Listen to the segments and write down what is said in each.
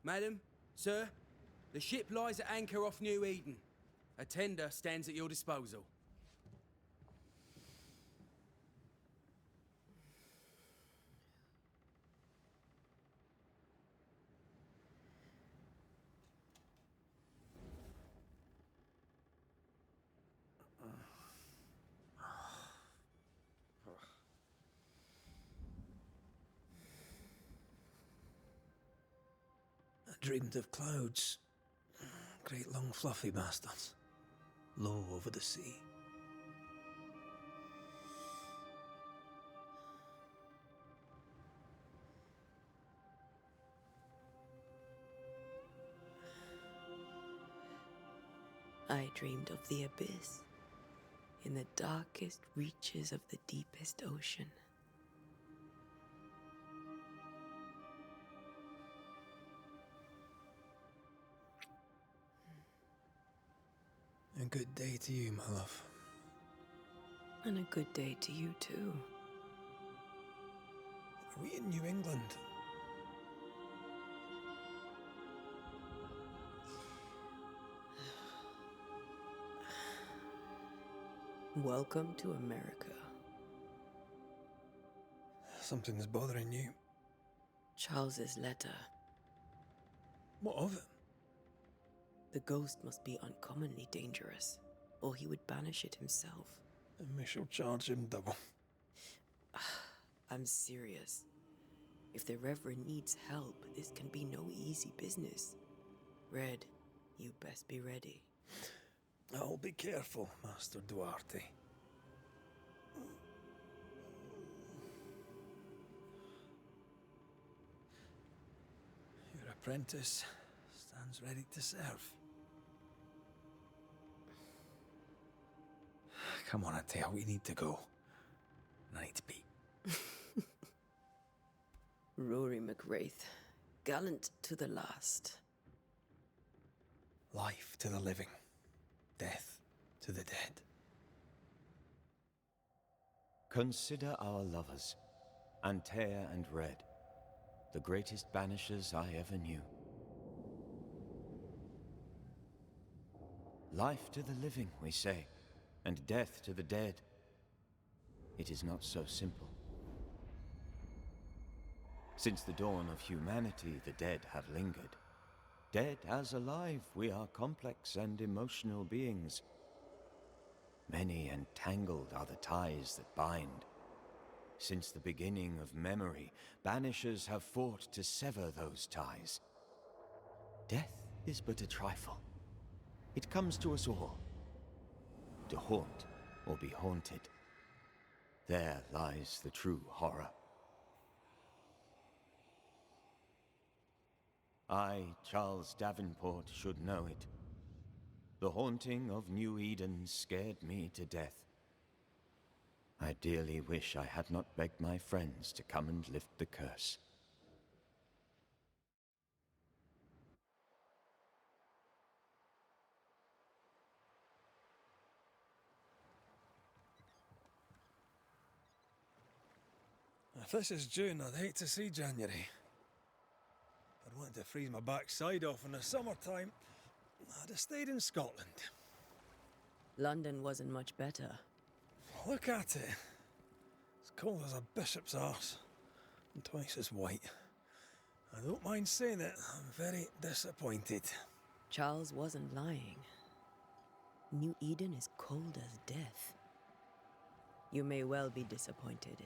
Madam, sir, the ship lies at anchor off New Eden. A tender stands at your disposal. I dreamed of clouds. Great long fluffy bastards. Low over the sea. I dreamed of the abyss, in the darkest reaches of the deepest ocean. A good day to you, my love. And a good day to you too. Are we in New England? Welcome to America. Something's bothering you. Charles's letter. What of it? The ghost must be uncommonly dangerous, or he would banish it himself. And we shall charge him double. I'm serious. If the Reverend needs help, this can be no easy business. Red, you best be ready. I'll be careful, Master Duarte. Your apprentice stands ready to serve. Come on, Atea, we need to go. I need to pee. Rory McWraith, gallant to the last. Life to the living, death to the dead. Consider our lovers, Antea and Red, the greatest banishers I ever knew. Life to the living, we say, and death to the dead. It is not so simple. Since the dawn of humanity, the dead have lingered. Dead as alive, we are complex and emotional beings. Many and tangled are the ties that bind. Since the beginning of memory, banishers have fought to sever those ties. Death is but a trifle. It comes to us all. To haunt or be haunted. There lies the true horror. I, Charles Davenport, should know it. The haunting of New Eden scared me to death. I dearly wish I had not begged my friends to come and lift the curse. If this is June, I'd hate to see January. I'd want to freeze my backside off in the summertime. I'd have stayed in Scotland. London wasn't much better. Look at it. As cold as a bishop's arse. And twice as white. I don't mind saying it, I'm very disappointed. Charles wasn't lying. New Eden is cold as death. You may well be disappointed.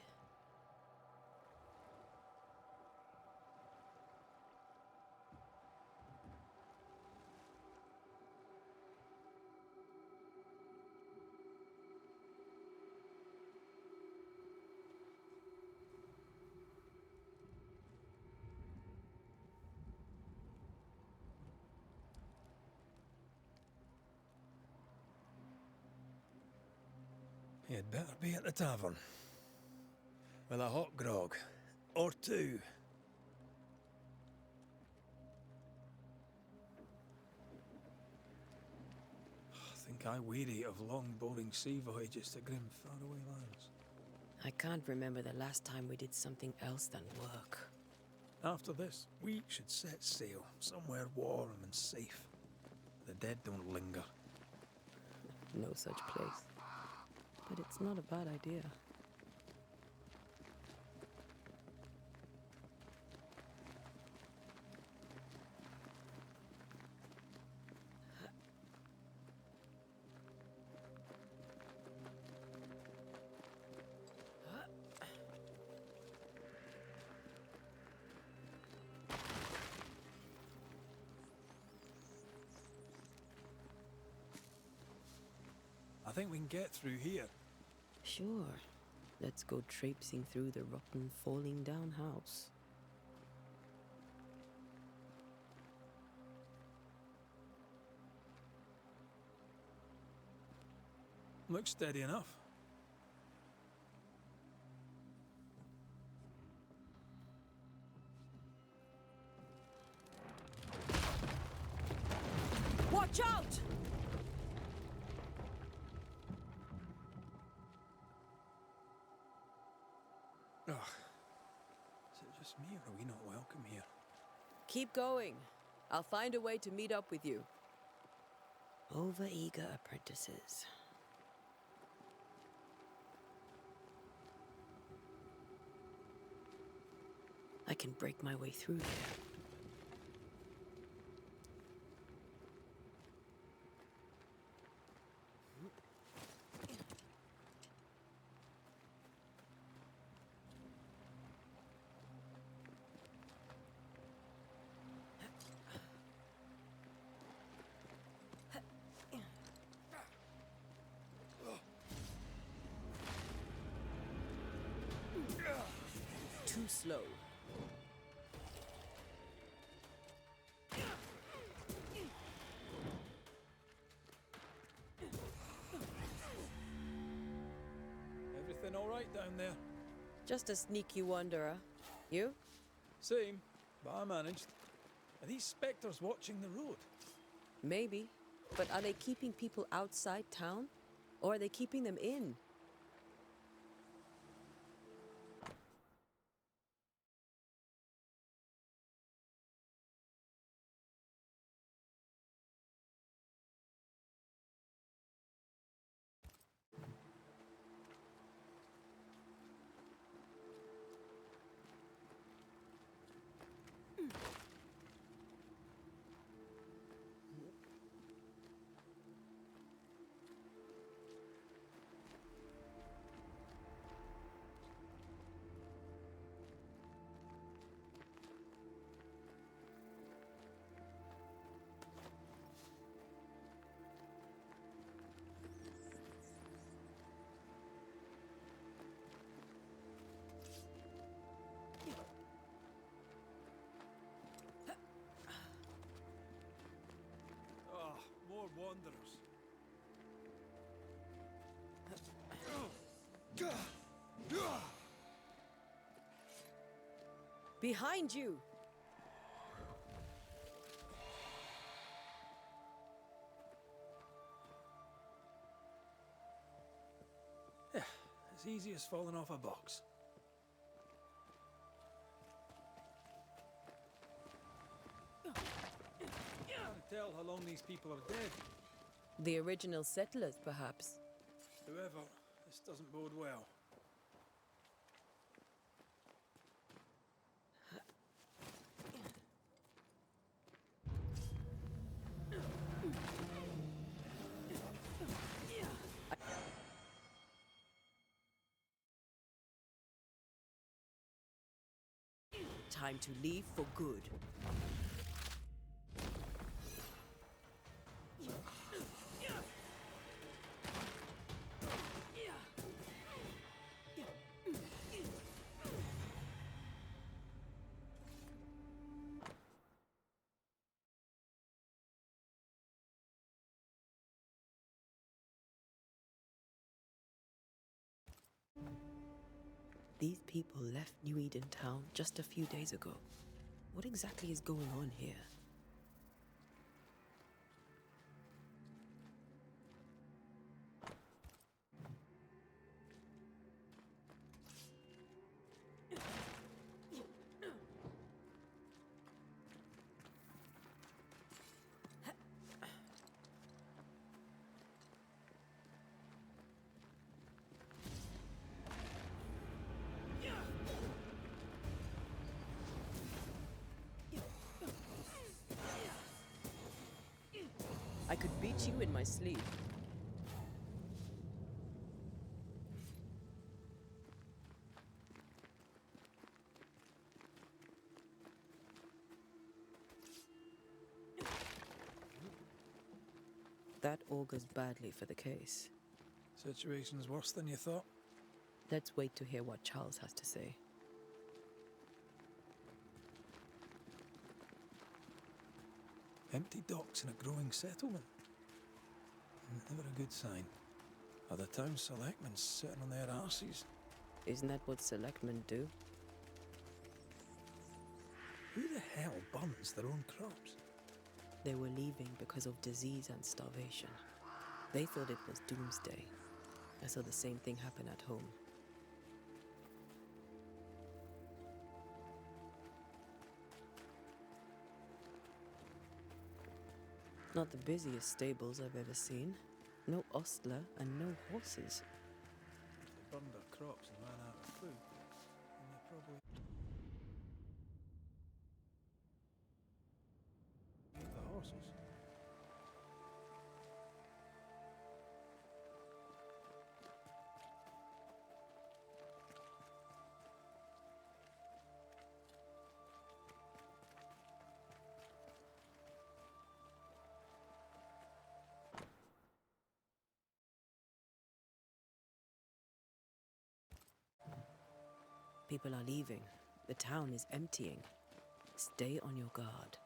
You'd better be at the tavern. With a hot grog. Or two. I think I weary of long, boring sea voyages to grim, faraway lands. I can't remember the last time we did something else than work. After this, we should set sail somewhere warm and safe. The dead don't linger. No such place. But it's not a bad idea. I think we can get through here. Sure. Let's go traipsing through the rotten, falling down house. Looks steady enough. Watch out! Ugh. Is it just me, or are we not welcome here? Keep going. I'll find a way to meet up with you. Over-eager apprentices. I can break my way through there. Too slow. Everything all right down there? Just a sneaky wanderer. You? Same, but I managed. Are these spectres watching the road? Maybe. But are they keeping people outside town? Or are they keeping them in? Ah, more wanderers. Behind you! Yeah, as easy as falling off a box. Can't tell how long these people are dead. The original settlers, perhaps. Whoever, this doesn't bode well. Time to leave for good. These people left New Eden Town just a few days ago. What exactly is going on here? teach you in my sleep. That augurs badly for the case. Situation's worse than you thought. Let's wait to hear what Charles has to say. Empty docks in a growing settlement. Never a good sign. Are the town selectmen sitting on their arses? Isn't that what selectmen do? Who the hell burns their own crops? They were leaving because of disease and starvation. They thought it was doomsday. I saw the same thing happen at home. Not the busiest stables I've ever seen. No ostler and no horses. They burned their crops and ran out of food. And they probably ate the horses. People are leaving. The town is emptying. Stay on your guard.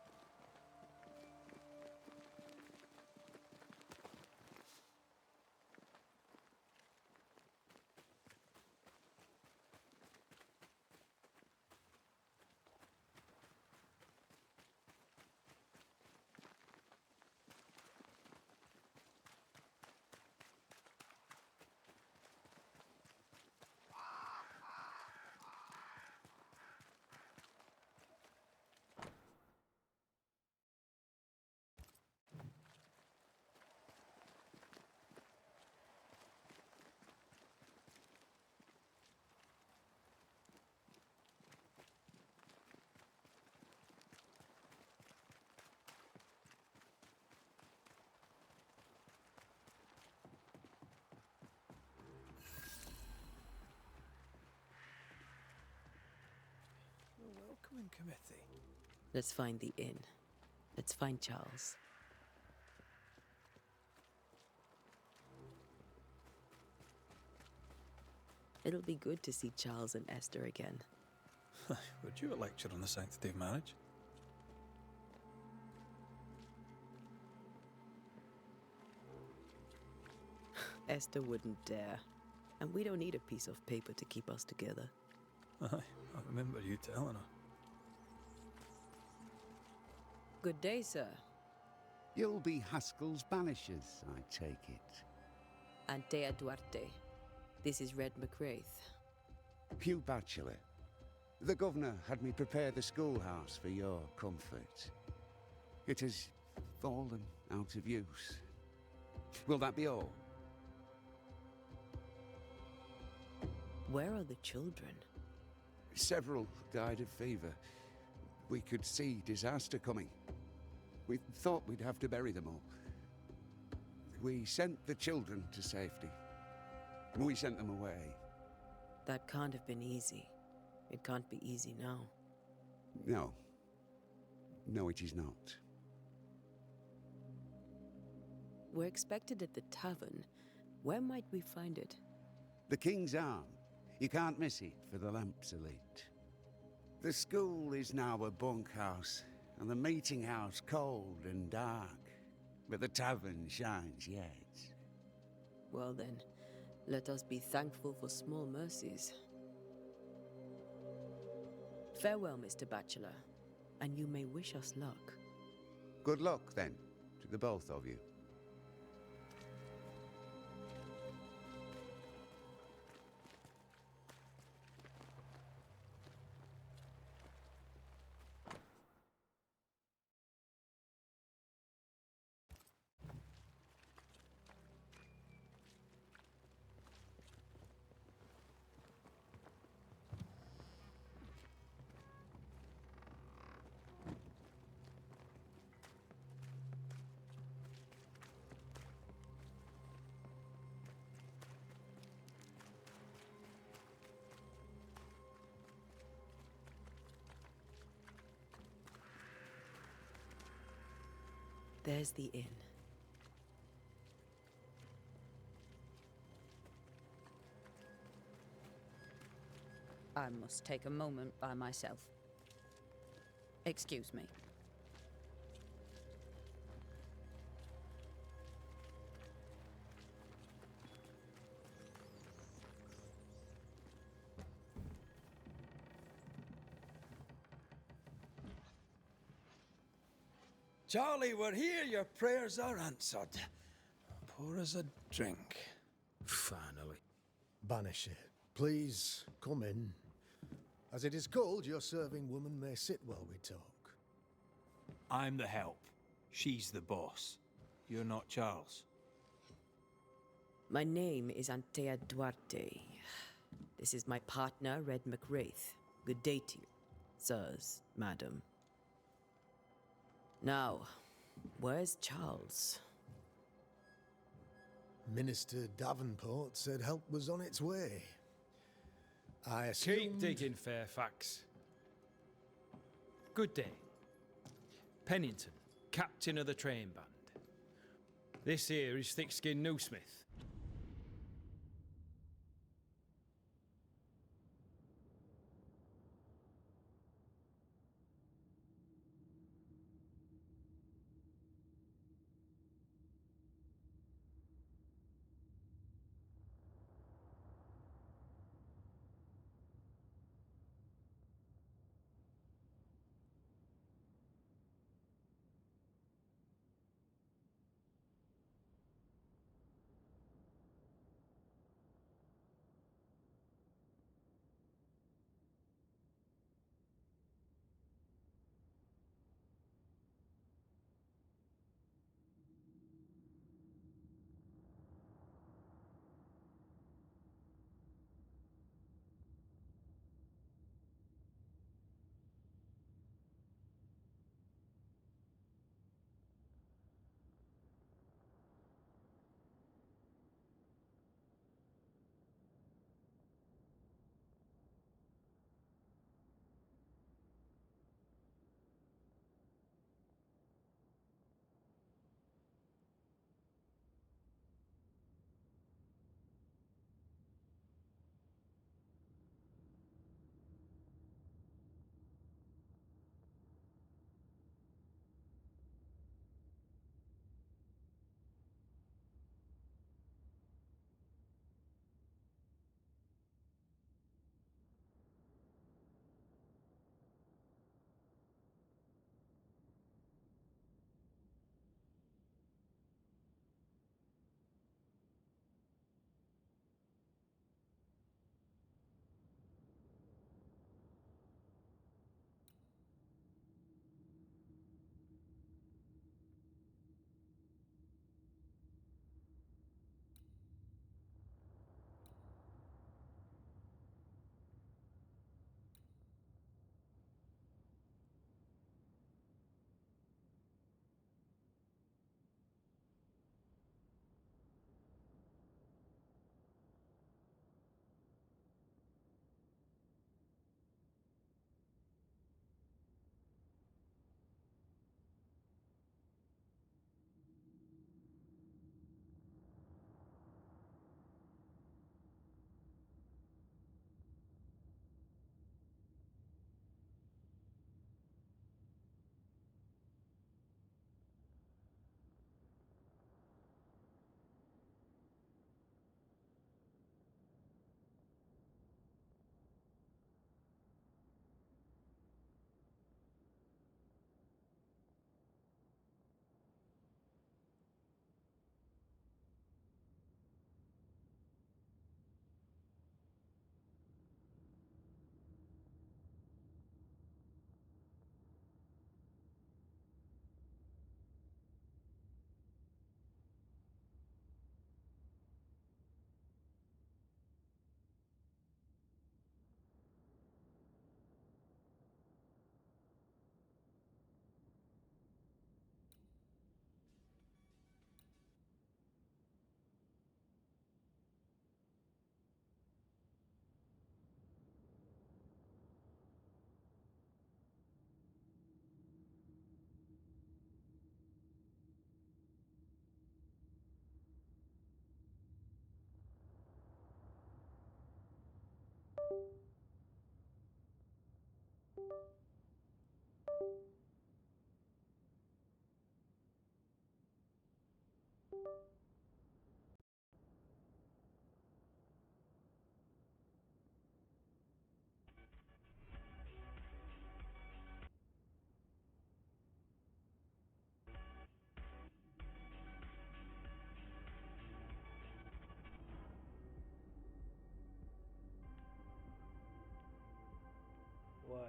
The welcoming committee. Let's find the inn. Let's find Charles. It'll be good to see Charles and Esther again. Would you a lecture on the sanctity of marriage? Esther wouldn't dare. And we don't need a piece of paper to keep us together. Aye, I remember you telling her. Good day, sir. You'll be Haskell's banishers, I take it. Antea Duarte. This is Red McWraith. Hugh Batchelor. The governor had me prepare the schoolhouse for your comfort. It has fallen out of use. Will that be all? Where are the children? Several died of fever. We could see disaster coming. We thought we'd have to bury them all. We sent the children to safety. We sent them away. That can't have been easy. It can't be easy now. No. No, it is not. We're expected at the tavern. Where might we find it? The King's Arm. You can't miss it, for the lamps are lit. The school is now a bunkhouse, and the meeting house cold and dark. But the tavern shines yet. Well then, let us be thankful for small mercies. Farewell, Mr. Batchelor, and you may wish us luck. Good luck, then, to the both of you. There's the inn. I must take a moment by myself. Excuse me. Charlie, we're here. Your prayers are answered. Pour us a drink. Finally. Banisher, please come in. As it is called, your serving woman may sit while we talk. I'm the help. She's the boss. You're not Charles. My name is Antea Duarte. This is my partner, Red McWraith. Good day to you, sirs, madam. Now, where's Charles? Minister Davenport said help was on its way. I Keep assumed... digging, Fairfax. Good day. Pennington, captain of the train band. This here is Thickskin Newsmith.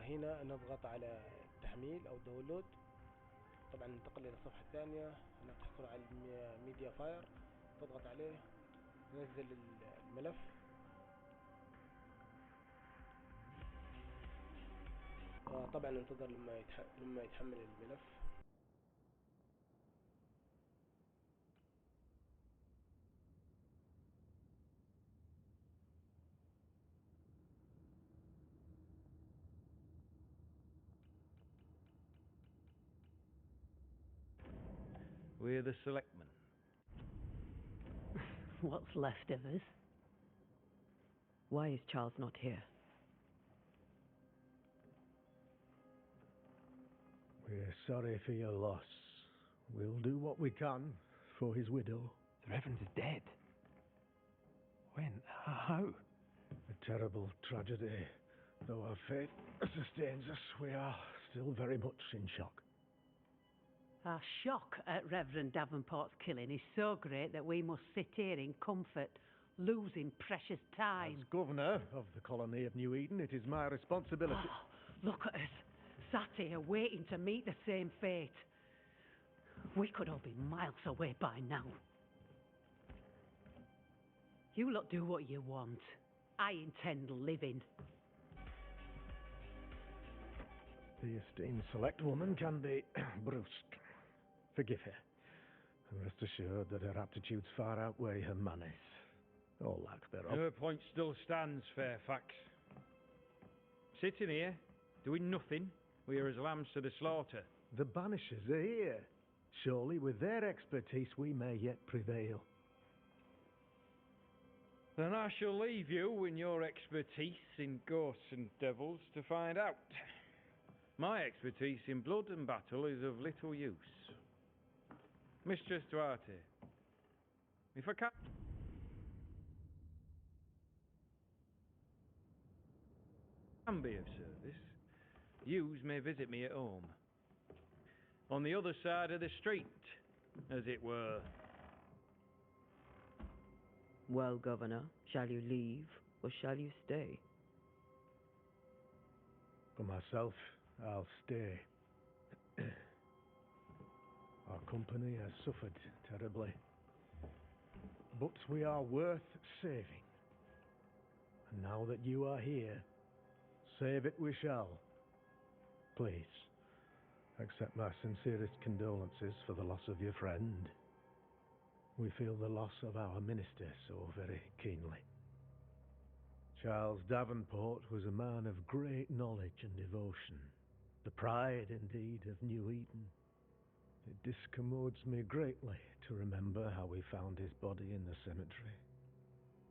هنا نضغط على التحميل أو داونلود. طبعا ننتقل إلى الصفحة الثانية. هنا تحصل على الميديا فاير، تضغط عليه ينزل الملف. طبعا ننتظر لما يتحمل الملف. We're the selectmen. What's left of us? Why is Charles not here? We're sorry for your loss. We'll do what we can for his widow. The Reverend is dead. When? How? A terrible tragedy. Though our faith sustains us, we are still very much in shock. Our shock at Reverend Davenport's killing is so great that we must sit here in comfort, losing precious time. As governor of the colony of New Eden, it is my responsibility. Oh, look at us, sat here waiting to meet the same fate. We could all be miles away by now. You lot do what you want. I intend living. The esteemed select woman can be brusque. Forgive her. And rest assured that her aptitudes far outweigh her manners. Or lack thereof. Her point still stands, Fairfax. Sitting here, doing nothing, we are as lambs to the slaughter. The banishers are here. Surely with their expertise we may yet prevail. Then I shall leave you in your expertise in ghosts and devils to find out. My expertise in blood and battle is of little use. Mistress Duarte, if I can be of service, yous may visit me at home. On the other side of the street, as it were. Well, Governor, shall you leave or shall you stay? For myself, I'll stay. Our company has suffered terribly. But we are worth saving. And now that you are here, save it we shall. Please, accept my sincerest condolences for the loss of your friend. We feel the loss of our minister so very keenly. Charles Davenport was a man of great knowledge and devotion, the pride indeed of New Eden. It discommodes me greatly to remember how we found his body in the cemetery.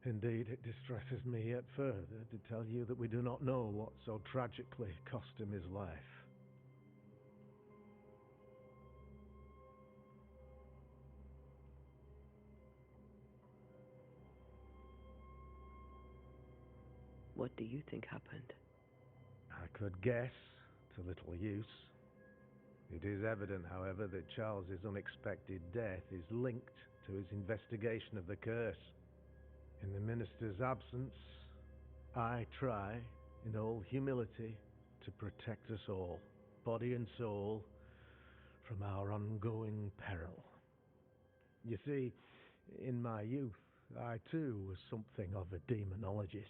Indeed, it distresses me yet further to tell you that we do not know what so tragically cost him his life. What do you think happened? I could guess, to little use. It is evident, however, that Charles's unexpected death is linked to his investigation of the curse. In the minister's absence, I try, in all humility, to protect us all, body and soul, from our ongoing peril. You see, in my youth, I too was something of a demonologist.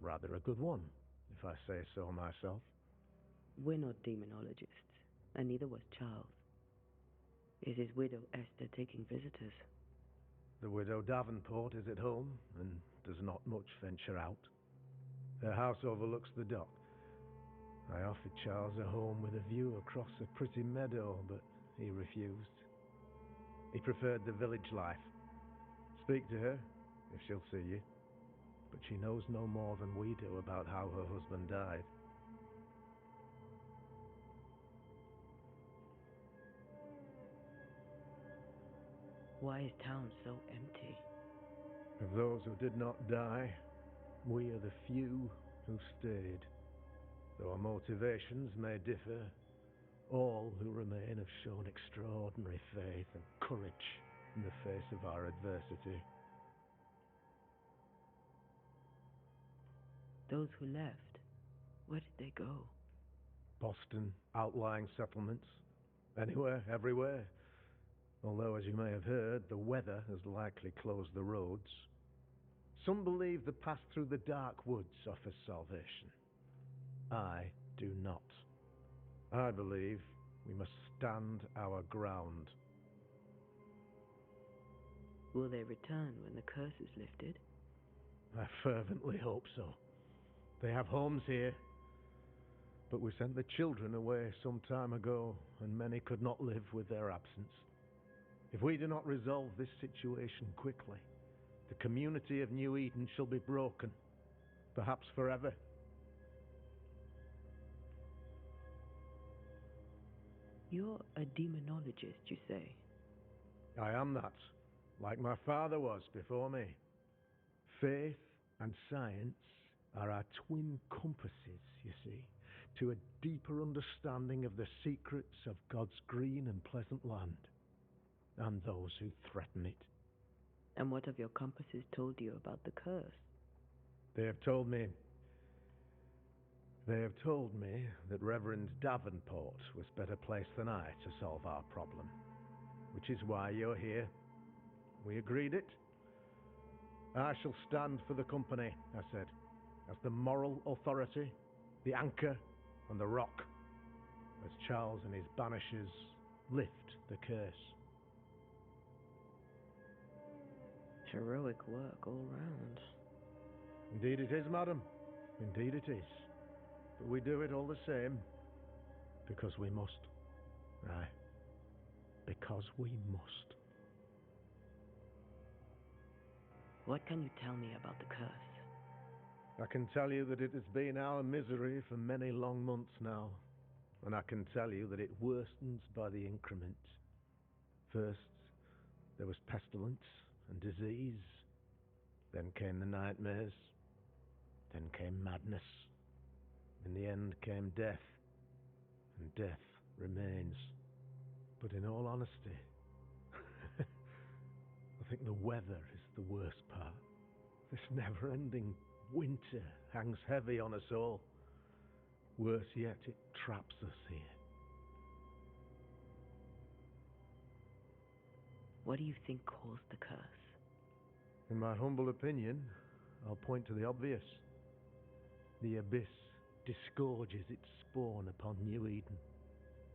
Rather a good one, if I say so myself. We're not demonologists, and neither was Charles. Is his widow Esther taking visitors? The widow Davenport is at home and does not much venture out. Her house overlooks the dock. I offered Charles a home with a view across a pretty meadow, but he refused. He preferred the village life. Speak to her, if she'll see you. But she knows no more than we do about how her husband died. Why is town so empty? Of those who did not die, we are the few who stayed. Though our motivations may differ, all who remain have shown extraordinary faith and courage in the face of our adversity. Those who left, where did they go? Boston, outlying settlements. Anywhere, everywhere. Although, as you may have heard, the weather has likely closed the roads. Some believe the path through the dark woods offers salvation. I do not. I believe we must stand our ground. Will they return when the curse is lifted? I fervently hope so. They have homes here. But we sent the children away some time ago, and many could not live with their absence. If we do not resolve this situation quickly, the community of New Eden shall be broken, perhaps forever. You're a demonologist, you say? I am that, like my father was before me. Faith and science are our twin compasses, you see, to a deeper understanding of the secrets of God's green and pleasant land, and those who threaten it. And what have your compasses told you about the curse? They have told me that Reverend Davenport was better placed than I to solve our problem, which is why you're here. We agreed it. I shall stand for the company, I said, as the moral authority, the anchor, and the rock, as Charles and his banishers lift the curse. Heroic work all round. Indeed it is, madam. Indeed it is. But we do it all the same, because we must. Aye, because we must. What can you tell me about the curse? I can tell you that it has been our misery for many long months now, and I can tell you that it worsens by the increment. First, there was pestilence and disease. Then came the nightmares. Then came madness. In the end came death, and death remains. But in all honesty, I think the weather is the worst part. This never-ending winter hangs heavy on us all. Worse yet, it traps us here. What do you think caused the curse? In my humble opinion, I'll point to the obvious. The abyss disgorges its spawn upon New Eden,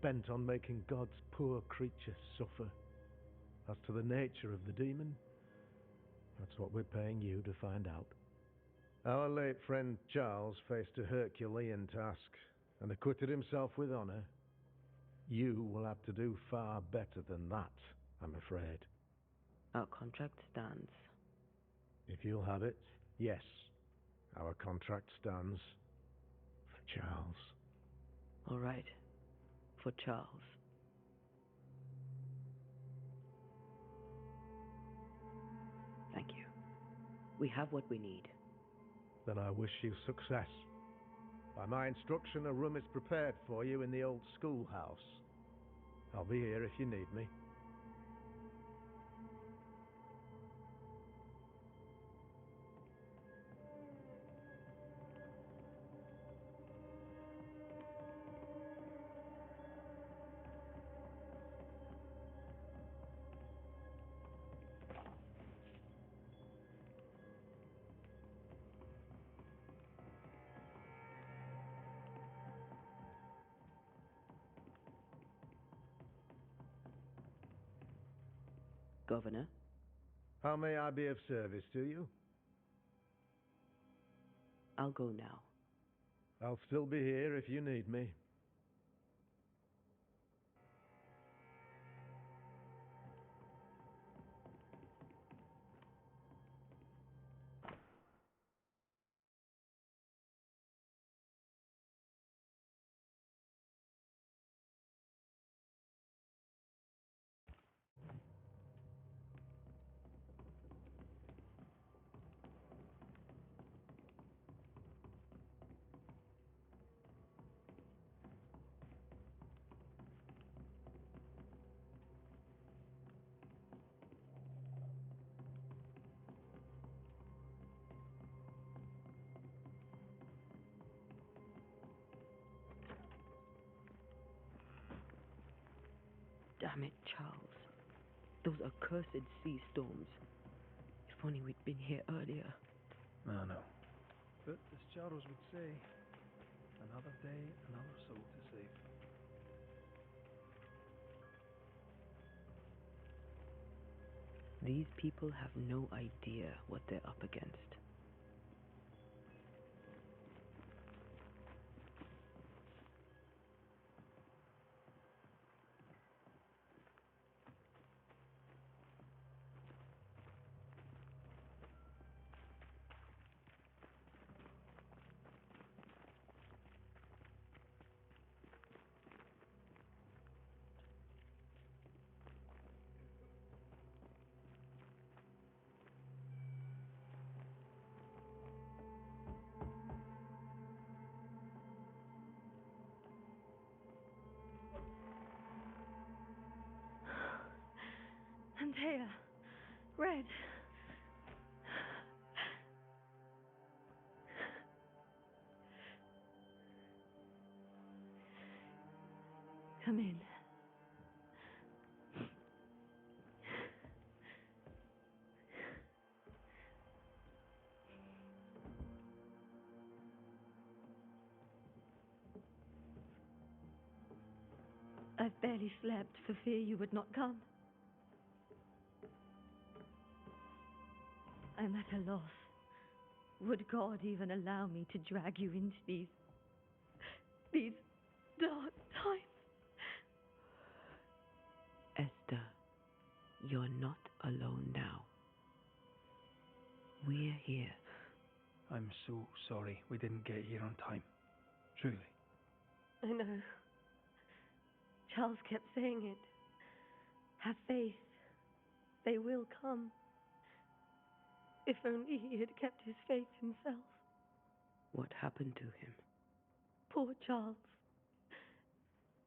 bent on making God's poor creatures suffer. As to the nature of the demon, that's what we're paying you to find out. Our late friend Charles faced a Herculean task and acquitted himself with honor. You will have to do far better than that, I'm afraid. Our contract stands. If you'll have it, yes, our contract stands. For Charles. All right. For Charles. Thank you. We have what we need. Then I wish you success. By my instruction, a room is prepared for you in the old schoolhouse. I'll be here if you need me. Governor? How may I be of service to you? I'll go now. I'll still be here if you need me. Damn it, Charles. Those accursed sea storms. If only we'd been here earlier. I know. But as Charles would say, another day, another soul to save. These people have no idea what they're up against. Antea, Red. Come in. I've barely slept for fear you would not come. I'm at a loss. Would God even allow me to drag you into these dark times? Esther, you're not alone now. We're here. I'm so sorry we didn't get here on time. Truly. I know. Charles kept saying it. Have faith. They will come. If only he had kept his faith himself. What happened to him? Poor Charles.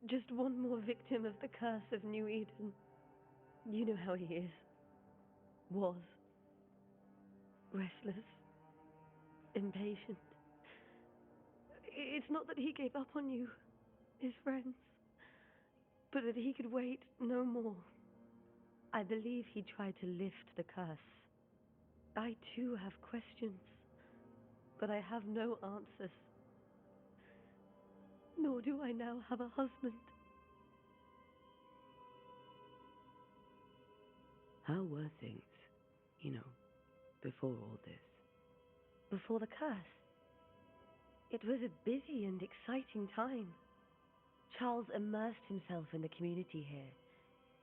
Just one more victim of the curse of New Eden. You know how he is. Was. Restless. Impatient. It's not that he gave up on you, his friends, but that he could wait no more. I believe he tried to lift the curse. I too have questions, but I have no answers. Nor do I now have a husband. How were things, before all this? Before the curse, it was a busy and exciting time. Charles immersed himself in the community here.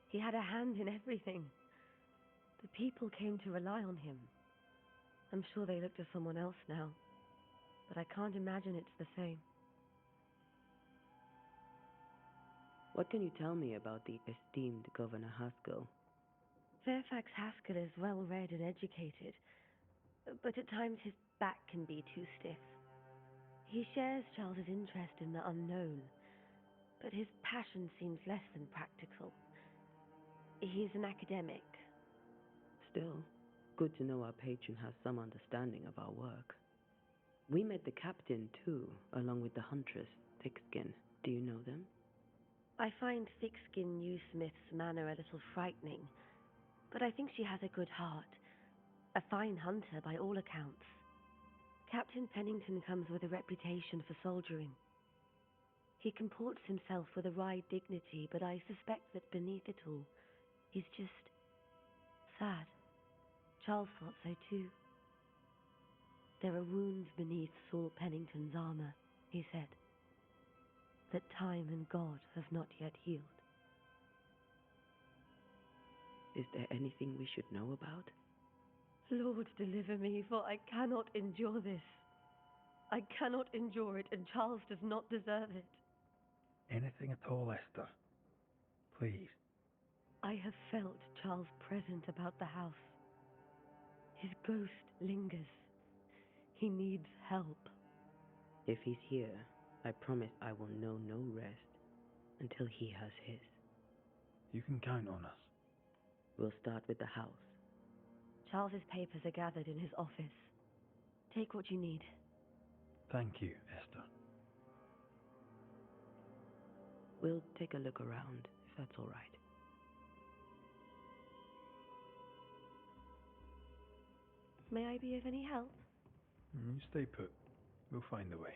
He had a hand in everything. The people came to rely on him. I'm sure they look to someone else now, but I can't imagine it's the same. What can you tell me about the esteemed Governor Haskell? Fairfax Haskell is well read and educated, but at times his back can be too stiff. He shares Charles's interest in the unknown, but his passion seems less than practical. He is an academic. Still, good to know our patron has some understanding of our work. We met the captain, too, along with the huntress, Thickskin. Do you know them? I find Thickskin New Smith's manner a little frightening, but I think she has a good heart. A fine hunter by all accounts. Captain Pennington comes with a reputation for soldiering. He comports himself with a wry dignity, but I suspect that beneath it all, he's just sad. Charles thought so too. There are wounds beneath Saul Pennington's armor, he said, that time and God have not yet healed. Is there anything we should know about? Lord, deliver me, for I cannot endure this. I cannot endure it, and Charles does not deserve it. Anything at all, Esther. Please. I have felt Charles' present about the house. His ghost lingers. He needs help. If he's here, I promise I will know no rest until he has his. You can count on us. We'll start with the house. Charles's papers are gathered in his office. Take what you need. Thank you, Esther. We'll take a look around, if that's all right. May I be of any help? You stay put. We'll find a way.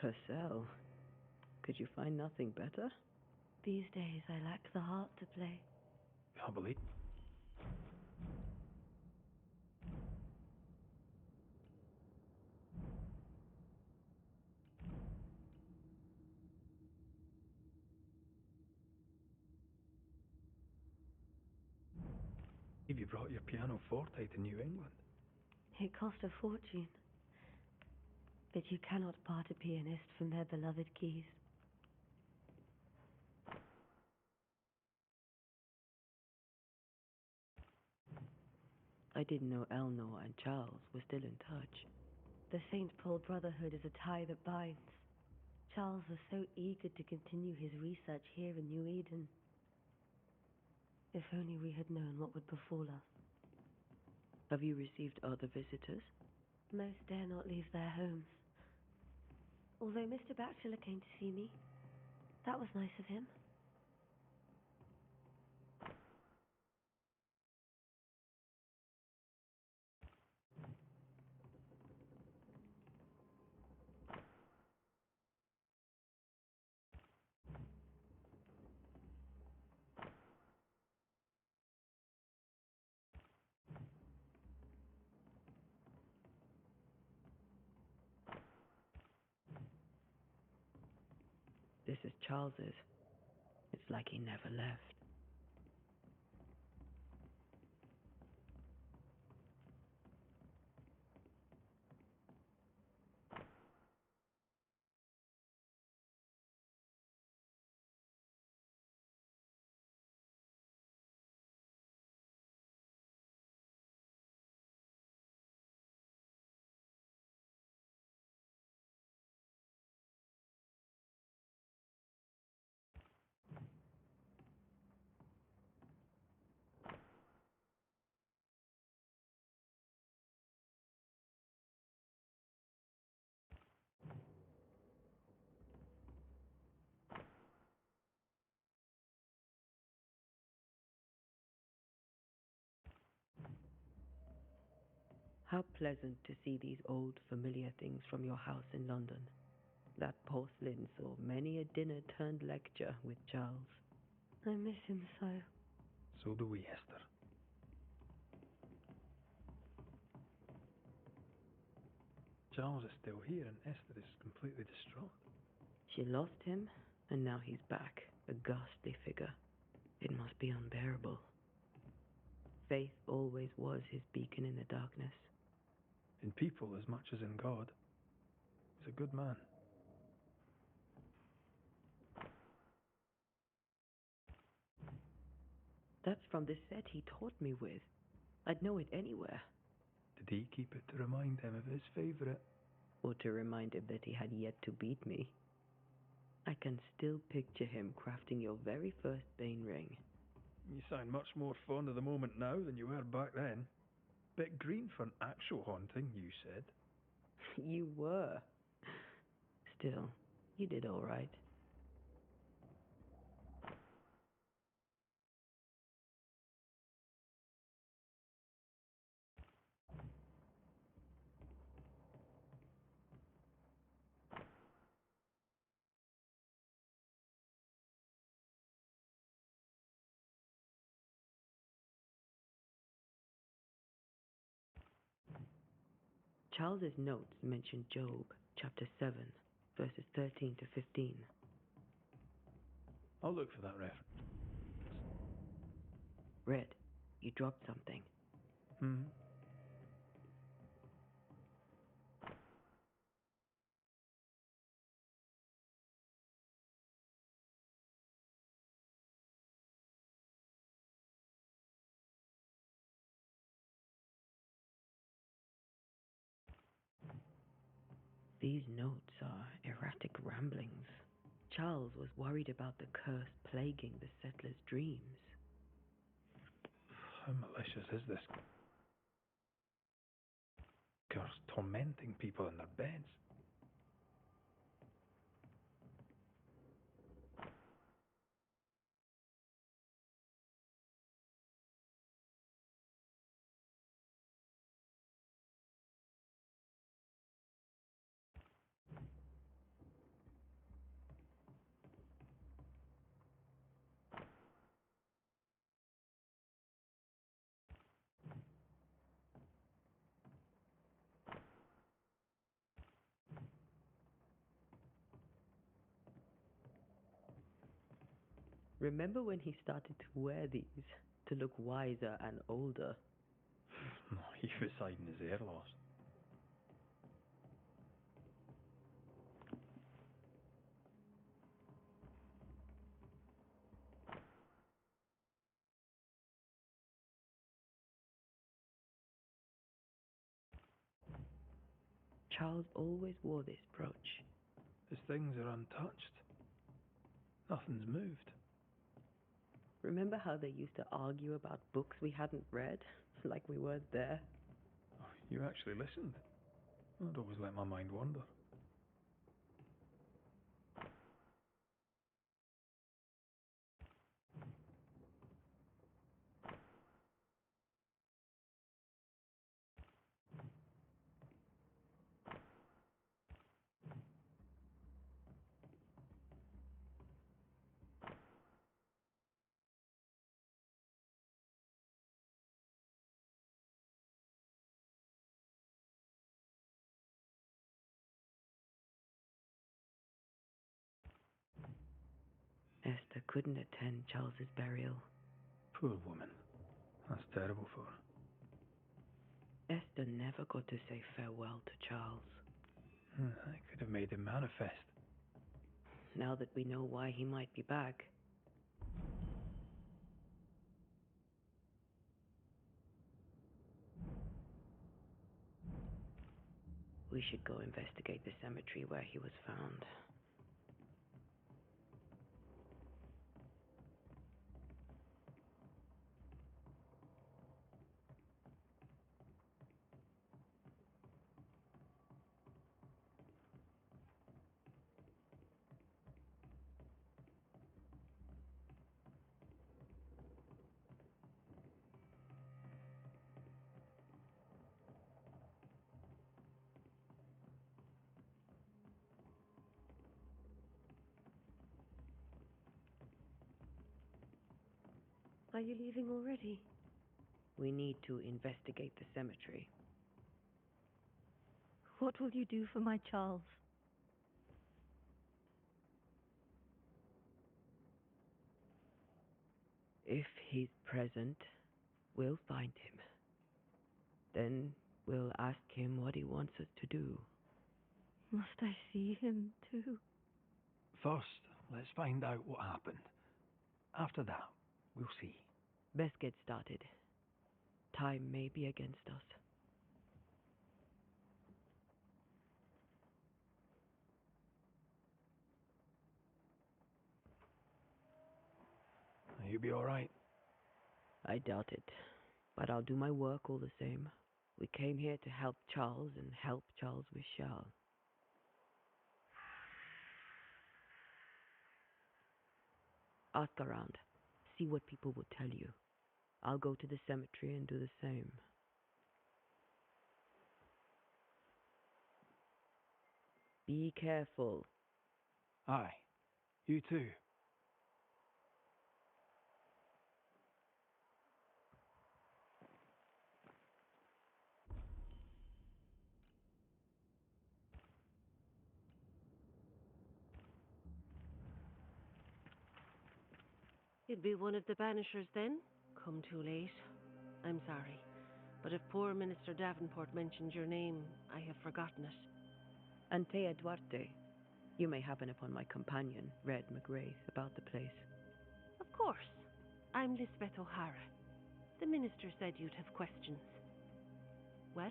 Purcell, could you find nothing better? These days I lack the heart to play. I believe. Have you brought your pianoforte to New England? It cost a fortune. But you cannot part a pianist from their beloved keys. I didn't know Eleanor and Charles were still in touch. The St. Paul Brotherhood is a tie that binds. Charles was so eager to continue his research here in New Eden. If only we had known what would befall us. Have you received other visitors? Most dare not leave their homes. Although Mr. Batchelor came to see me. That was nice of him. This is Charles's. It's like he never left. How pleasant to see these old, familiar things from your house in London. That porcelain saw many a dinner turned lecture with Charles. I miss him so. So do we, Esther. Charles is still here and Esther is completely distraught. She lost him, and now he's back, a ghastly figure. It must be unbearable. Faith always was his beacon in the darkness. In people as much as in God. He's a good man. That's from the set he taught me with. I'd know it anywhere. Did he keep it to remind him of his favourite? Or to remind him that he had yet to beat me. I can still picture him crafting your very first Bane ring. You sound much more fond of the moment now than you were back then. Bit green for an actual haunting, you said. You were. Still, you did all right. Charles's notes mention Job, chapter 7, verses 13 to 15. I'll look for that reference. Red, you dropped something. These notes are erratic ramblings. Charles was worried about the curse plaguing the settlers' dreams. How malicious is this curse tormenting people in their beds? Remember when he started to wear these to look wiser and older? He was hiding his hair loss. Charles always wore this brooch. His things are untouched. Nothing's moved. Remember how they used to argue about books we hadn't read? Like we weren't there? Oh, you actually listened. I'd always let my mind wander. Esther couldn't attend Charles's burial. Poor woman. That's terrible for her. Esther never got to say farewell to Charles. I could have made him manifest. Now that we know why he might be back. We should go investigate the cemetery where he was found. Are you leaving already? We need to investigate the cemetery. What will you do for my Charles? If he's present, we'll find him. Then we'll ask him what he wants us to do. Must I see him too? First, let's find out what happened. After that, we'll see. Best get started. Time may be against us. You'll be all right. I doubt it, but I'll do my work all the same. We came here to help Charles, and help Charles we shall. Ask around. See what people will tell you. I'll go to the cemetery and do the same. Be careful. Aye. You too. You'd be one of the banishers then? Come too late. I'm sorry. But if poor Minister Davenport mentioned your name, I have forgotten it. Antea Duarte. You may happen upon my companion, Red McGrath, about the place. Of course. I'm Lisbeth O'Hara. The minister said you'd have questions. Well?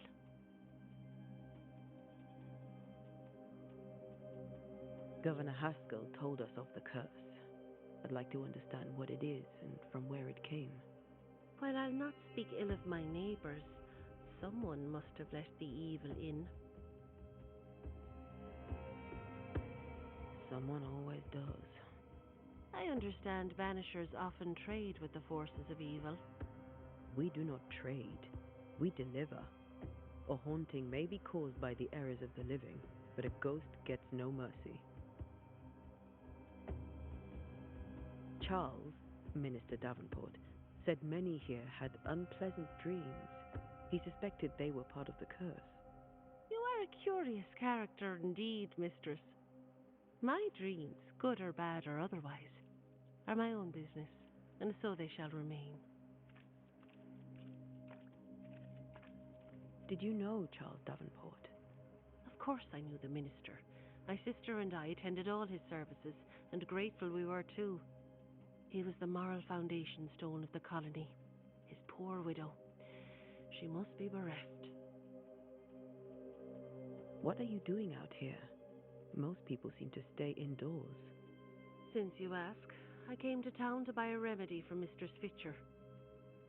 Governor Haskell told us of the curse. I'd like to understand what it is and from where it came. While I'll not speak ill of my neighbours, someone must have let the evil in. Someone always does. I understand banishers often trade with the forces of evil. We do not trade. We deliver. A haunting may be caused by the errors of the living, but a ghost gets no mercy. Charles, Minister Davenport, said many here had unpleasant dreams. He suspected they were part of the curse. You are a curious character indeed, mistress. My dreams, good or bad or otherwise, are my own business, and so they shall remain. Did you know Charles Davenport? Of course I knew the minister. My sister and I attended all his services, and grateful we were too. He was the moral foundation stone of the colony. His poor widow. She must be bereft. What are you doing out here? Most people seem to stay indoors. Since you ask, I came to town to buy a remedy for Mistress Fitcher.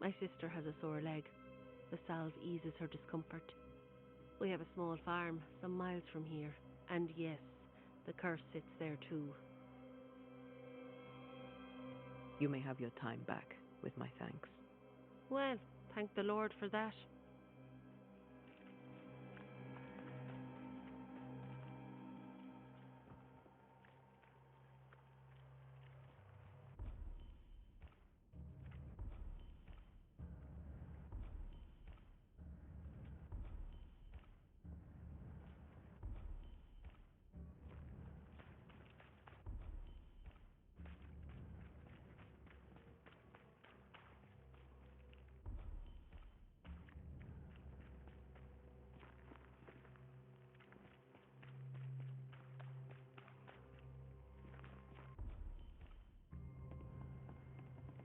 My sister has a sore leg. The salve eases her discomfort. We have a small farm some miles from here, and yes, the curse sits there too. You may have your time back, with my thanks. Well, thank the Lord for that.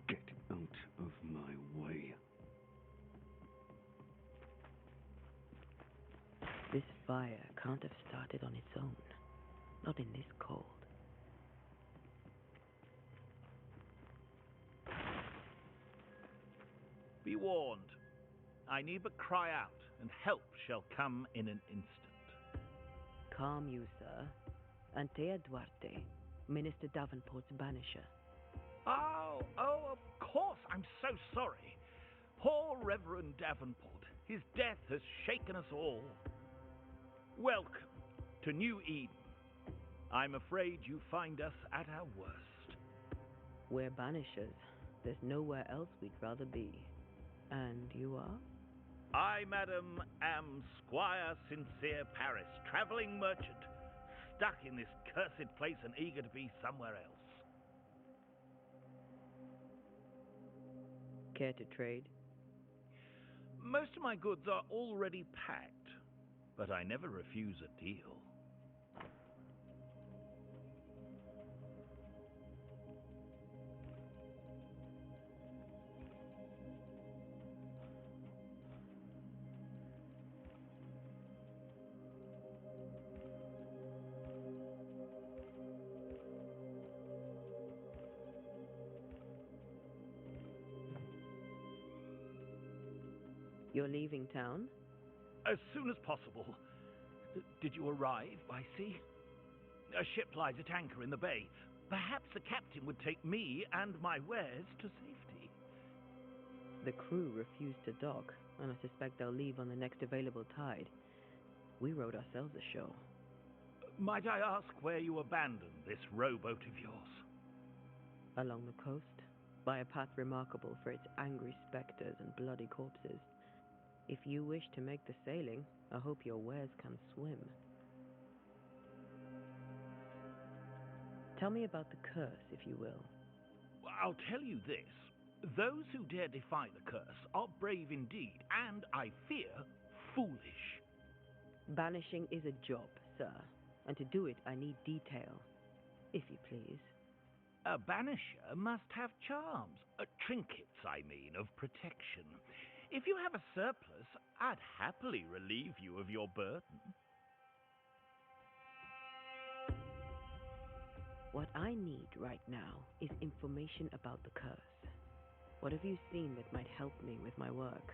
Get out of my way. This fire can't have started on its own. Not in this cold. Be warned. I need but cry out, and help shall come in an instant. Calm you, sir. Antea Duarte, Minister Davenport's banisher. Oh, of course, I'm so sorry. Poor Reverend Davenport. His death has shaken us all. Welcome to New Eden. I'm afraid you find us at our worst. We're banishers. There's nowhere else we'd rather be. And you are? I, madam, am Squire Sincere Paris, travelling merchant, stuck in this cursed place and eager to be somewhere else. Care to trade? Most of my goods are already packed, but I never refuse a deal. You're leaving town? As soon as possible. Did you arrive by sea? A ship lies at anchor in the bay. Perhaps the captain would take me and my wares to safety. The crew refused to dock, and I suspect they'll leave on the next available tide. We rowed ourselves ashore. Might I ask where you abandoned this rowboat of yours? Along the coast, by a path remarkable for its angry spectres and bloody corpses. If you wish to make the sailing, I hope your wares can swim. Tell me about the curse, if you will. I'll tell you this. Those who dare defy the curse are brave indeed, and, I fear, foolish. Banishing is a job, sir, and to do it I need detail, if you please. A banisher must have charms, trinkets, I mean, of protection. If you have a surplus, I'd happily relieve you of your burden. What I need right now is information about the curse. What have you seen that might help me with my work?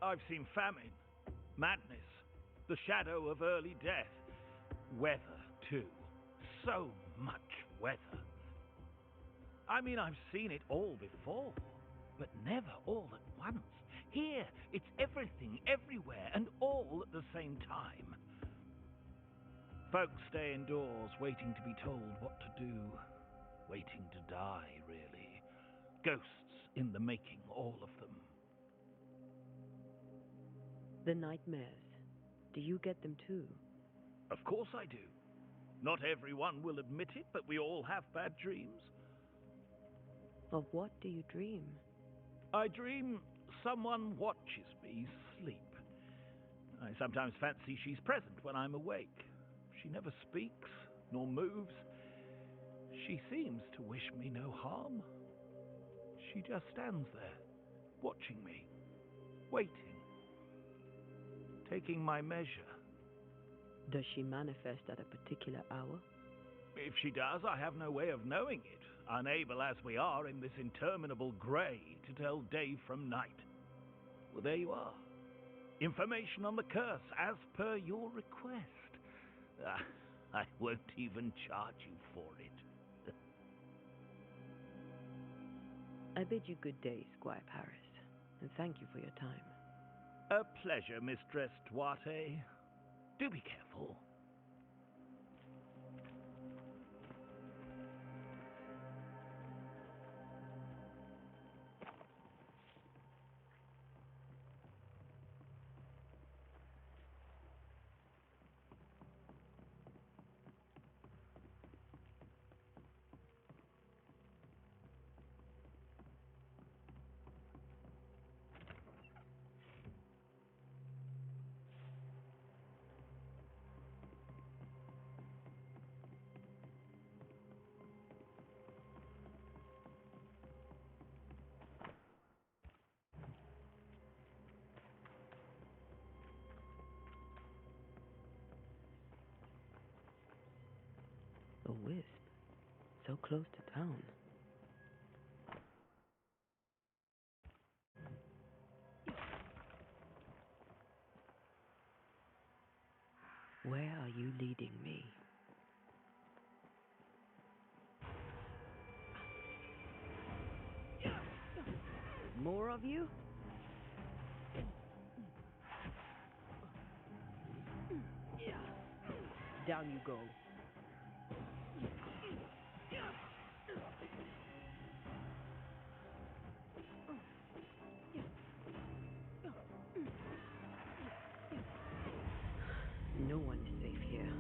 I've seen famine, madness, the shadow of early death, weather, too. So much weather. I mean, I've seen it all before, but never all at once. Here, it's everything, everywhere, and all at the same time. Folks stay indoors, waiting to be told what to do. Waiting to die, really. Ghosts in the making, all of them. The nightmares. Do you get them too? Of course I do. Not everyone will admit it, but we all have bad dreams. Of what do you dream? I dream someone watches me sleep. I sometimes fancy she's present when I'm awake. She never speaks, nor moves. She seems to wish me no harm. She just stands there, watching me, waiting, taking my measure. Does she manifest at a particular hour? If she does, I have no way of knowing it, unable as we are in this interminable grey to tell day from night. Well, there you are. Information on the curse, as per your request. I won't even charge you for it. I bid you good day, Squire Paris, and thank you for your time. A pleasure, Mistress Duarte. Do be careful. A wisp, so close to town. Where are you leading me? More of you? Down you go. No one is safe here.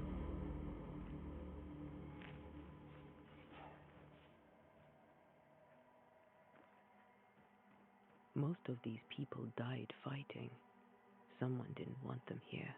Most of these people died fighting. Someone didn't want them here.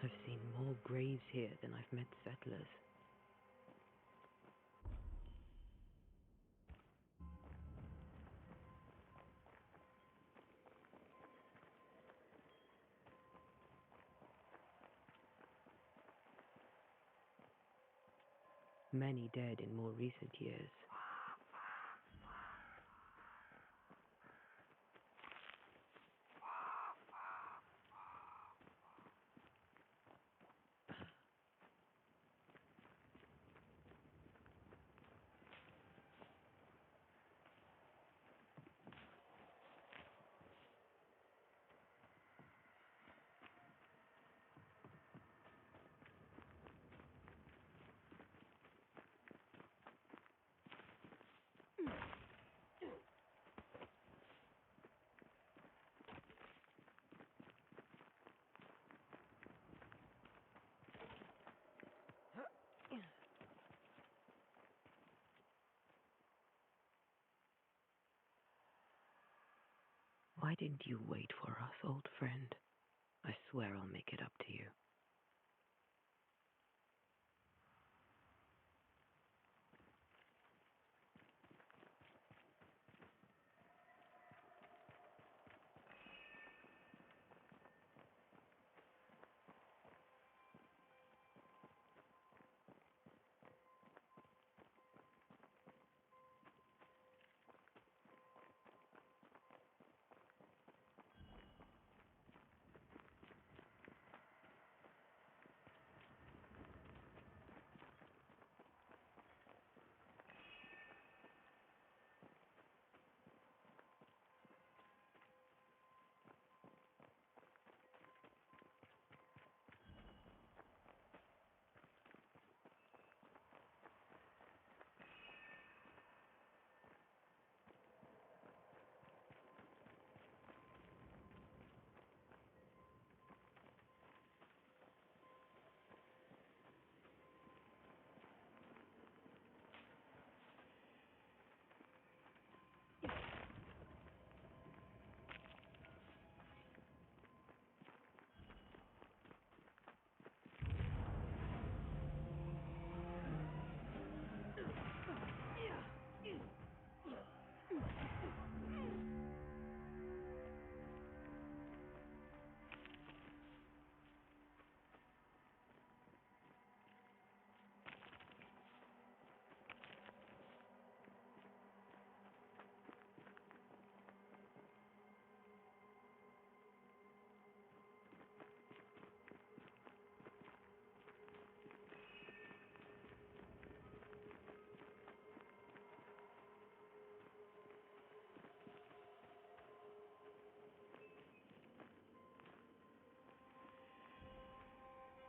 I've seen more graves here than I've met settlers. Many dead in more recent years. Why didn't you wait for us, old friend? I swear I'll make it up to you.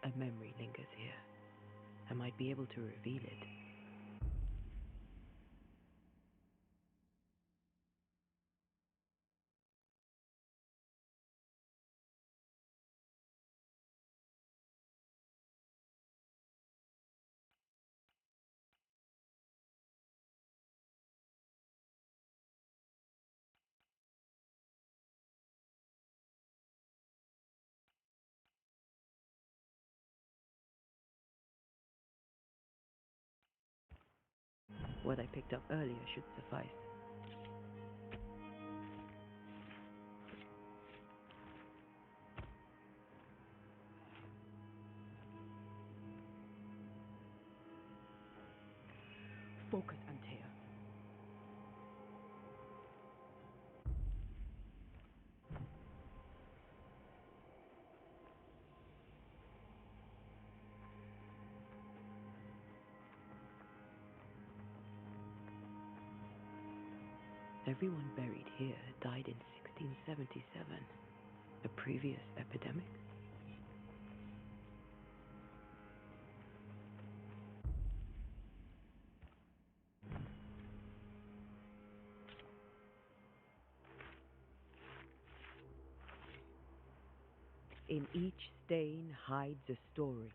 A memory lingers here. I might be able to reveal it. What I picked up earlier should suffice. Focus, Antea. Everyone buried here died in 1677. A previous epidemic? In each stain hides a story.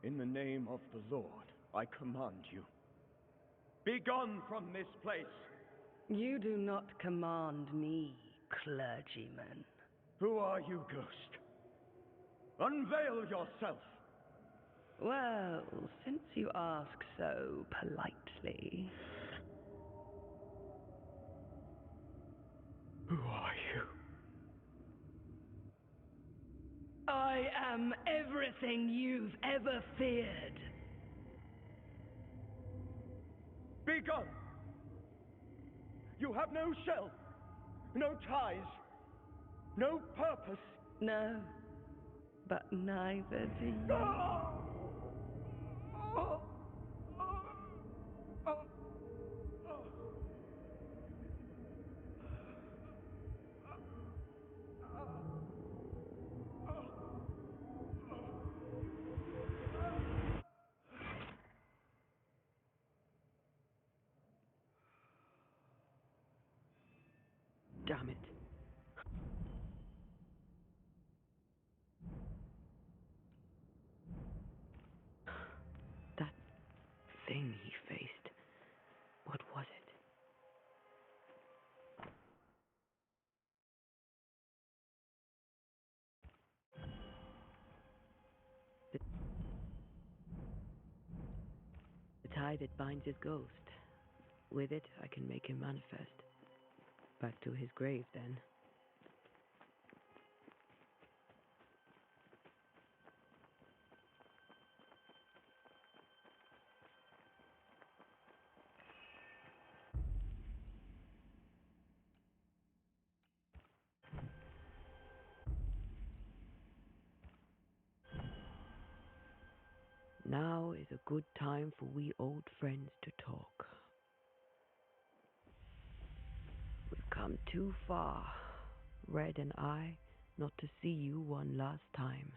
In the name of the Lord, I command you. Be gone from this place! You do not command me, clergyman. Who are you, ghost? Unveil yourself! Well, since you ask so politely... Who are you? I am everything you've ever feared. Be gone! You have no shell, no ties, no purpose. No, but neither do you. Damn it. pain he faced. What was it? The tie that binds his ghost. With it, I can make him manifest. Back to his grave, then. Now is a good time for we old friends to talk. We've come too far, Red and I, not to see you one last time.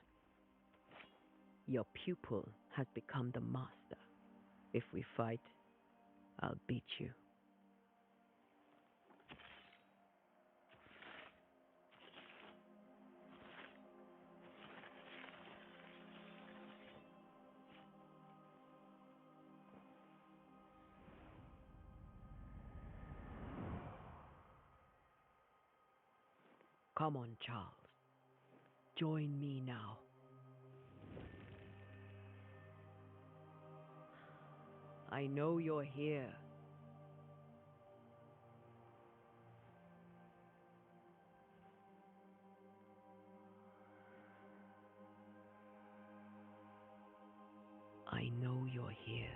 Your pupil has become the master. If we fight, I'll beat you. Come on, Charles. Join me now. I know you're here. I know you're here.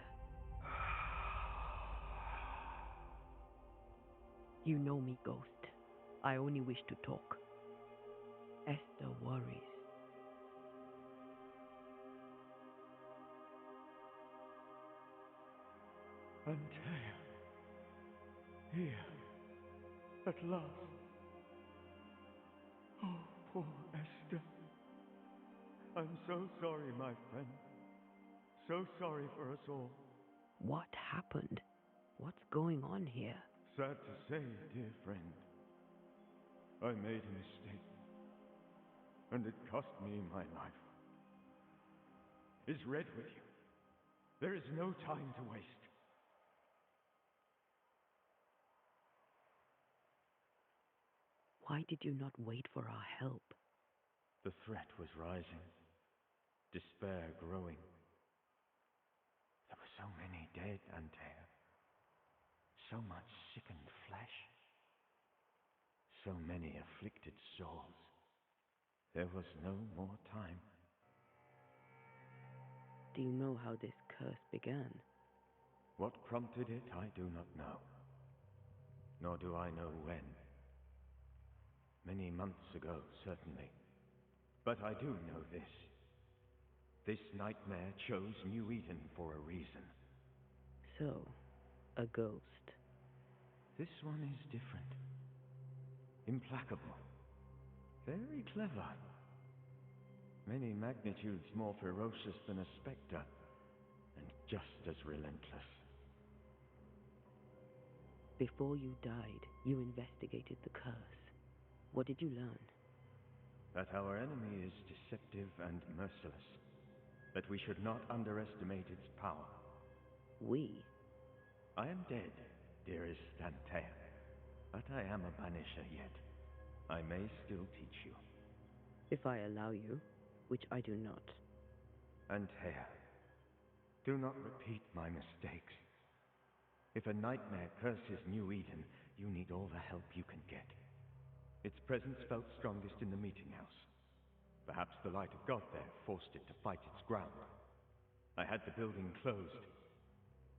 You know me, Ghost. I only wish to talk. Esther worries. Antea. Here. At last. Oh, poor Esther. I'm so sorry, my friend. So sorry for us all. What happened? What's going on here? Sad to say, dear friend. I made a mistake. And it cost me my life. Is Red with you? There is no time to waste. Why did you not wait for our help? The threat was rising. Despair growing. There were so many dead, Antea. So much sickened flesh. So many afflicted souls. There was no more time. Do you know how this curse began? What prompted it, I do not know. Nor do I know when. Many months ago, certainly. But I do know this. This nightmare chose New Eden for a reason. So, a ghost. This one is different. Implacable. Very clever. Many magnitudes more ferocious than a spectre, and just as relentless. Before you died, you investigated the curse. What did you learn? That our enemy is deceptive and merciless. That we should not underestimate its power. We? I am dead, dearest Antea. But I am a banisher yet. I may still teach you. If I allow you, which I do not. Antea, do not repeat my mistakes. If a nightmare curses New Eden, you need all the help you can get. Its presence felt strongest in the meeting house. Perhaps the light of God there forced it to fight its ground. I had the building closed.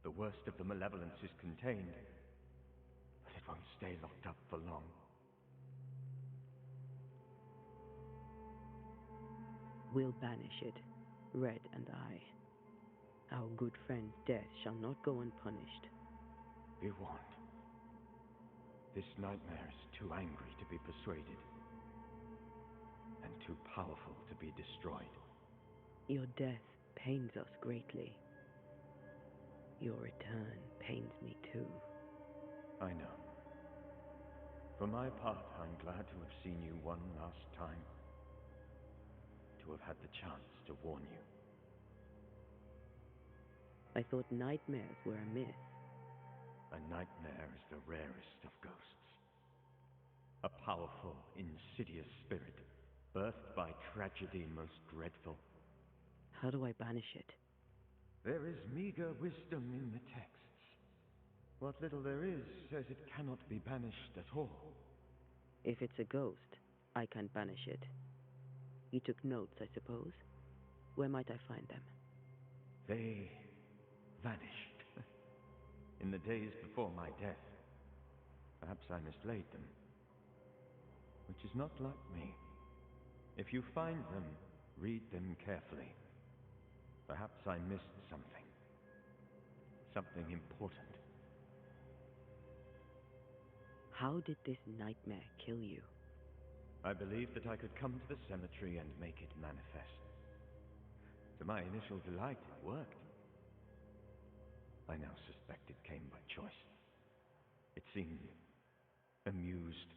The worst of the malevolence is contained, but it won't stay locked up for long. We'll banish it, Red and I. Our good friend's death shall not go unpunished. Be warned. This nightmare is too angry to be persuaded, and too powerful to be destroyed. Your death pains us greatly. Your return pains me too. I know. For my part, I'm glad to have seen you one last time. To have had the chance to warn you. I thought nightmares were a myth. A nightmare is the rarest of ghosts. A powerful, insidious spirit, birthed by tragedy most dreadful. How do I banish it? There is meager wisdom in the texts. What little there is says it cannot be banished at all. If it's a ghost, I can't banish it. You took notes, I suppose? Where might I find them? They vanished. In the days before my death. Perhaps I mislaid them. Which is not like me. If you find them, read them carefully. Perhaps I missed something. Something important. How did this nightmare kill you? I believed that I could come to the cemetery and make it manifest. To my initial delight, it worked. I now suspect it came by choice. It seemed amused,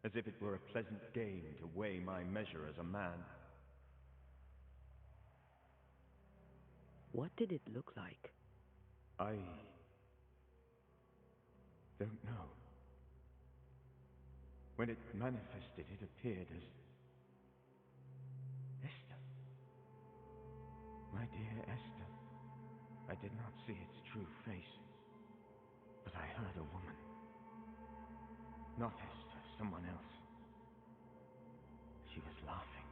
as if it were a pleasant game to weigh my measure as a man. What did it look like? I don't know. When it manifested, it appeared as Esther. My dear Esther. I did not see its true face, but I heard a woman. Not Esther, someone else. She was laughing.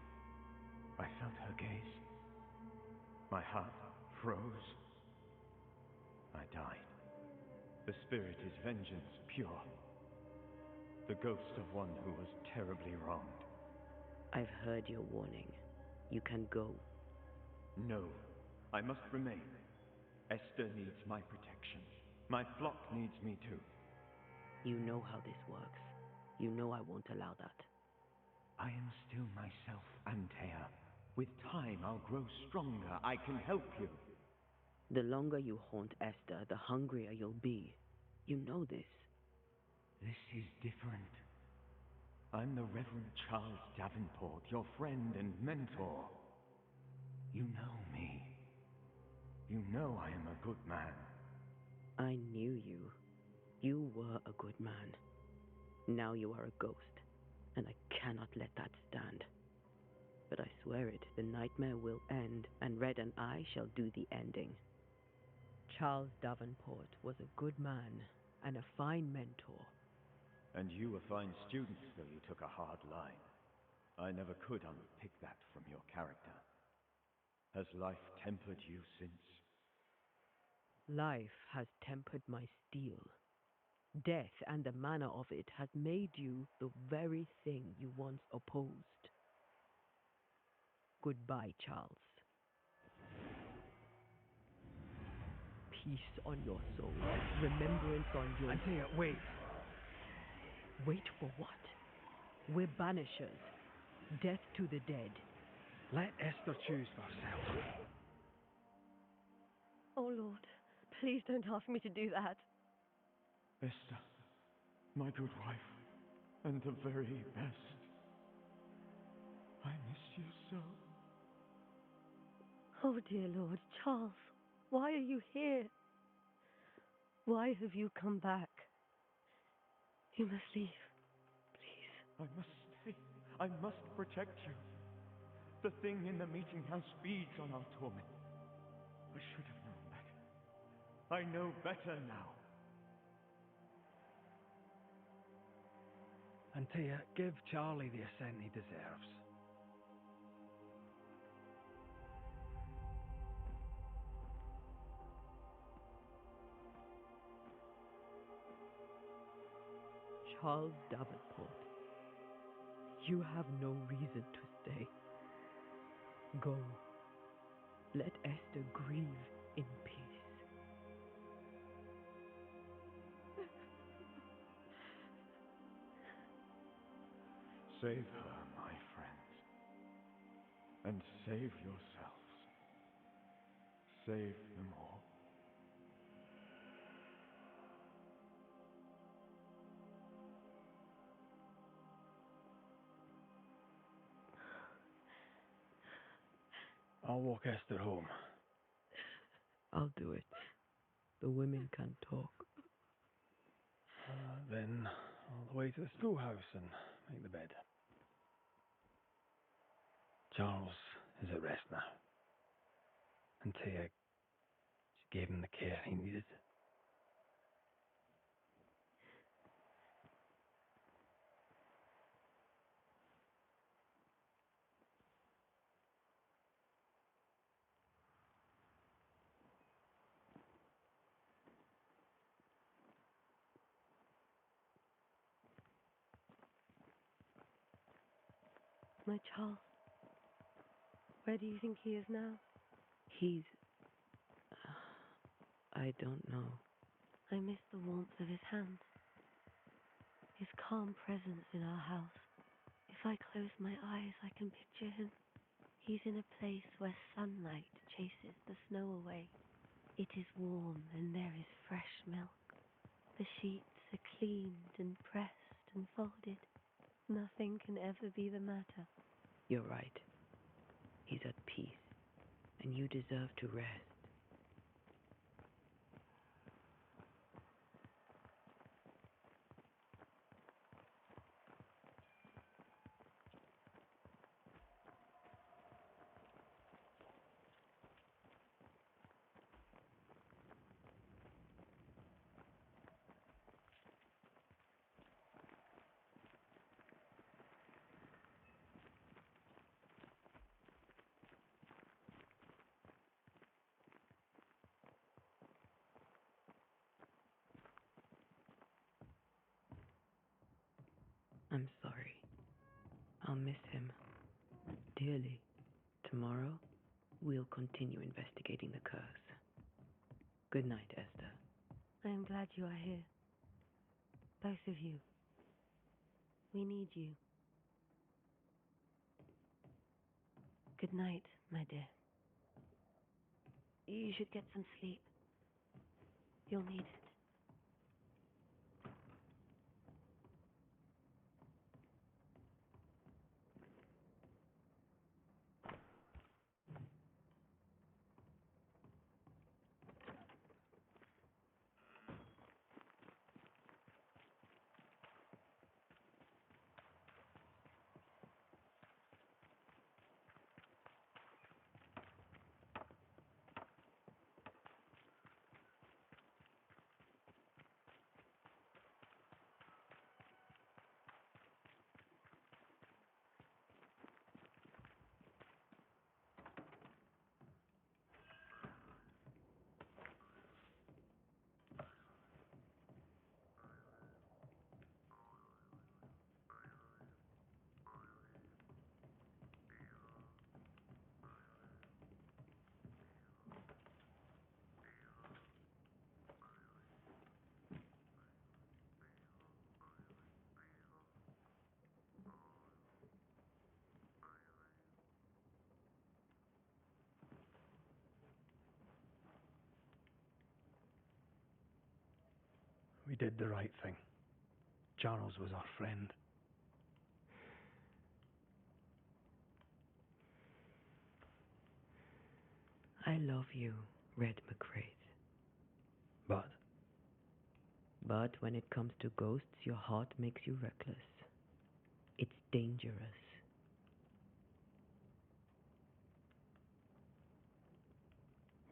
I felt her gaze. My heart froze. I died. The spirit is vengeance pure. The ghost of one who was terribly wronged. I've heard your warning. You can go. No, I must remain. Esther needs my protection. My flock needs me too. You know how this works. You know I won't allow that. I am still myself, Antea. With time, I'll grow stronger. I can help you. The longer you haunt Esther, the hungrier you'll be. You know this. This is different. I'm the Reverend Charles Davenport, your friend and mentor. You know me. You know I am a good man. I knew you. You were a good man. Now you are a ghost, and I cannot let that stand. But I swear it, the nightmare will end, and Red and I shall do the ending. Charles Davenport was a good man and a fine mentor. And you a fine student, though you took a hard line. I never could unpick that from your character. Has life tempered you since? Life has tempered my steel. Death and the manner of it has made you the very thing you once opposed. Goodbye, Charles. Peace on your soul, remembrance on your... Antea, wait. Wait for what? We're banishers. Death to the dead. Let Esther choose for herself. Oh, Lord, please don't ask me to do that. Esther, my good wife, and the very best. I miss you so. Oh, dear Lord, Charles, why are you here? Why have you come back? You must leave, please. I must stay. I must protect you. The thing in the meeting house feeds on our torment. I should have known better. I know better now. Antea, give Charlie the ascent he deserves. Charles Davenport, you have no reason to stay. Go. Let Esther grieve in peace. Save her, my friends. And save yourselves. Save them all. I'll walk Esther home. I'll do it. The women can talk. Then all the way to the schoolhouse and make the bed. Charles is at rest now. And Taya, she gave him the care he needed. My Charles. Where do you think he is now? He's... I don't know. I miss the warmth of his hand. His calm presence in our house. If I close my eyes, I can picture him. He's in a place where sunlight chases the snow away. It is warm and there is fresh milk. The sheets are cleaned and pressed and folded. Nothing can ever be the matter. You're right. He's at peace, and you deserve to rest. I'm sorry. I'll miss him dearly. Tomorrow, we'll continue investigating the curse. Good night, Esther. I am glad you are here. Both of you. We need you. Good night, my dear. You should get some sleep. You'll need it. We did the right thing. Charles was our friend. I love you, Red McCraith. But when it comes to ghosts, your heart makes you reckless. It's dangerous.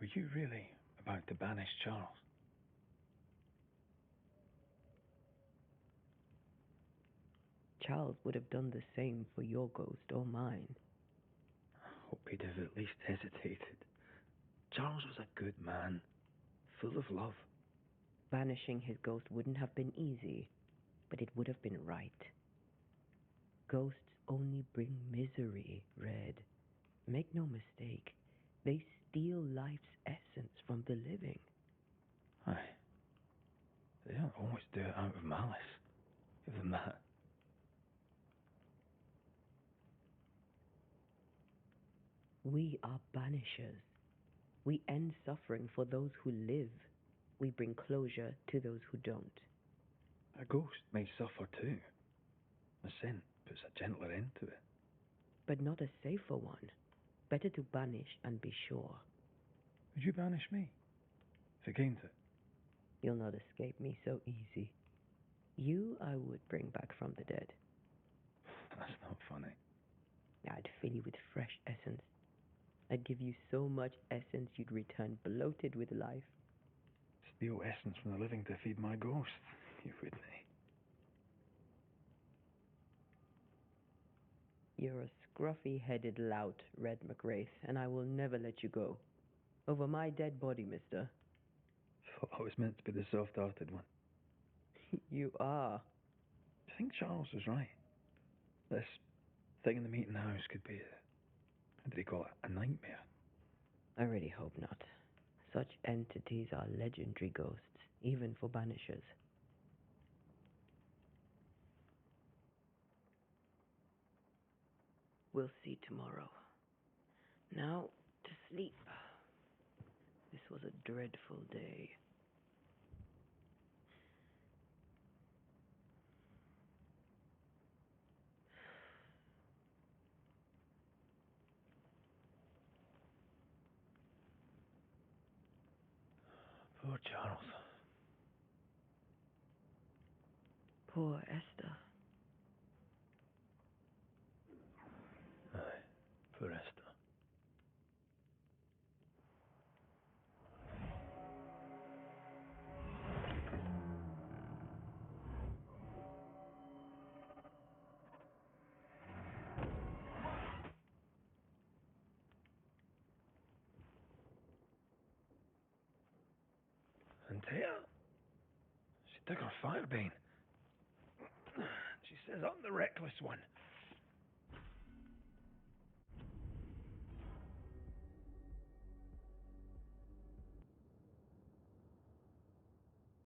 were you really about to banish Charles? Charles would have done the same for your ghost or mine. I hope he'd have at least hesitated. Charles was a good man, full of love. Banishing his ghost wouldn't have been easy, but it would have been right. Ghosts only bring misery, Red. Make no mistake, they steal life's essence from the living. Aye. They don't always do it out of malice. Give them that. We are banishers. We end suffering for those who live. We bring closure to those who don't. A ghost may suffer too. A sin puts a gentler end to it. But not a safer one. Better to banish and be sure. Would you banish me? Forgetting it. You'll not escape me so easy. You I would bring back from the dead. That's not funny. I'd fill you with fresh essence. I'd give you so much essence you'd return bloated with life. Steal essence from the living to feed my ghost. You wouldn't. You're a scruffy-headed lout, Red McWraith, and I will never let you go. Over my dead body, mister. Thought I was meant to be the soft-hearted one. You are. I think Charles was right. This thing in the meeting house could be how did he call it? A nightmare. I really hope not. Such entities are legendary ghosts, even for banishers. We'll see tomorrow. Now, to sleep. This was a dreadful day. Poor Charles. Poor Esther. Aye, poor Esther. And Taya? She took her firebane. She says I'm the reckless one.